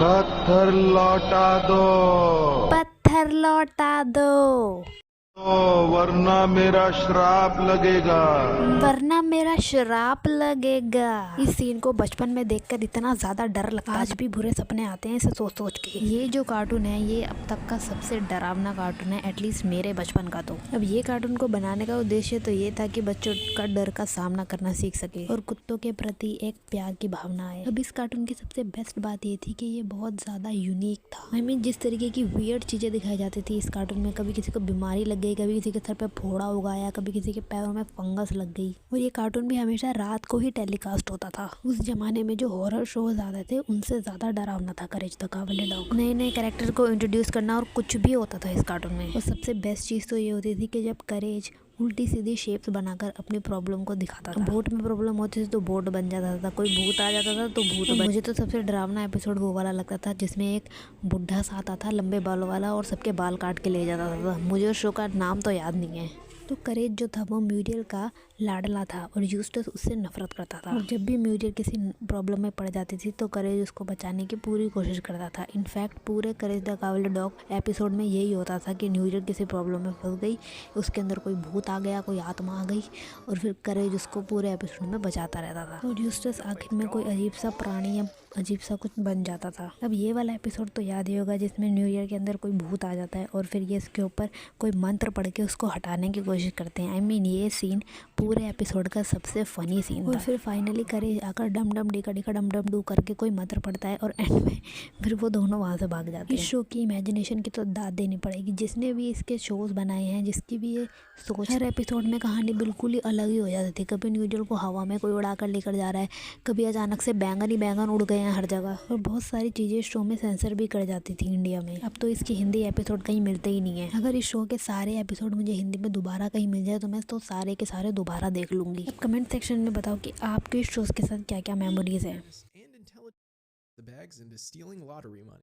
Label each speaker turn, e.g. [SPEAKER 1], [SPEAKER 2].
[SPEAKER 1] पत्थर लौटा दो
[SPEAKER 2] पत्थर लौटा दो
[SPEAKER 1] वरना मेरा श्राप लगेगा।
[SPEAKER 2] वरना मेरा श्राप लगेगा। इस सीन को बचपन में देखकर इतना ज्यादा डर लगता है, आज भी बुरे सपने आते हैं इसे सोच सोच के। ये जो कार्टून है ये अब तक का सबसे डरावना कार्टून है, एटलीस्ट मेरे बचपन का। तो अब ये कार्टून को बनाने का उद्देश्य तो ये था कि बच्चों का डर का सामना करना सीख सके और कुत्तों के प्रति एक प्यार की भावना आए। अब इस कार्टून की सबसे बेस्ट बात ये थी कि ये बहुत ज्यादा यूनिक था। आई मीन जिस तरीके की वियर्ड चीजें दिखाई जाती थी इस कार्टून में, कभी किसी को बीमारी लग गई, कभी किसी के सर पे फोड़ा उगाया, कभी किसी के पैरों में फंगस लग गई। और ये कार्टून भी हमेशा रात को ही टेलीकास्ट होता था। उस जमाने में जो हॉरर शोज आते थे उनसे ज्यादा डरावना था करेज द कावले डॉग। नए नए कैरेक्टर को इंट्रोड्यूस करना और कुछ भी होता था इस कार्टून में। और सबसे बेस्ट चीज तो ये होती थी कि जब करेज उल्टी सीधी शेप्स बनाकर अपनी प्रॉब्लम को दिखाता था। बोट में प्रॉब्लम होती थी तो बोट बन जाता था, कोई भूत आ जाता था तो भूत बन। मुझे तो सबसे डरावना एपिसोड वो वाला लगता था जिसमें एक बुढ़ा सा आता था लंबे बालों वाला और सबके बाल काट के ले जाता था। मुझे उस शो का नाम तो याद नहीं है। तो करेज जो था वो म्यूरियल का लाडला था और यूस्टस उससे नफरत करता था। और जब भी म्यूरियल किसी प्रॉब्लम में पड़ जाती थी तो करेज उसको बचाने की पूरी कोशिश करता था। इनफैक्ट पूरे करेज द कावले डॉग एपिसोड में यही होता था कि म्यूरियल किसी प्रॉब्लम में फंस गई, उसके अंदर कोई भूत आ गया, कोई आत्मा आ गई और फिर करेज उसको पूरे एपिसोड में बचाता रहता था। और यूस्टस आखिर में कोई अजीब सा प्राणी या अजीब सा कुछ बन जाता था। अब ये वाला एपिसोड तो याद ही होगा जिसमें न्यू ईयर के अंदर कोई भूत आ जाता है और फिर ये इसके ऊपर कोई मंत्र पढ़ के उसको हटाने की कोशिश करते हैं। आई मीन ये सीन पूरे एपिसोड का सबसे फनी सीन और फिर फाइनली करेज आकर डम डम डिका डिका डम डम डू करके कोई मंत्र पढ़ता है और एंड में फिर वो दोनों वहाँ से भाग जाते हैं। इस शो की इमेजिनेशन की तो दाद देनी पड़ेगी। जिसने भी इसके शोज बनाए हैं, जिसकी भी ये सोच, हर एपिसोड में कहानी बिल्कुल ही अलग ही हो जाती थी। कभी न्यू ईयर को हवा में कोई उड़ा कर लेकर जा रहा है, कभी अचानक से बैंगन ही बैंगन उड़ गए हैं हर जगह। और बहुत सारी चीज़ें शो में सेंसर भी कर जाती थी इंडिया में। अब तो इसकी हिंदी एपिसोड कहीं मिलते ही नहीं है। अगर इस शो के सारे एपिसोड मुझे हिंदी में दोबारा कहीं मिल जाए तो मैं तो सारे के सारे दोबारा देख लूँगी। अब कमेंट सेक्शन में बताओ कि आपके इस शोज़ के साथ क्या क्या मेमोरीज है।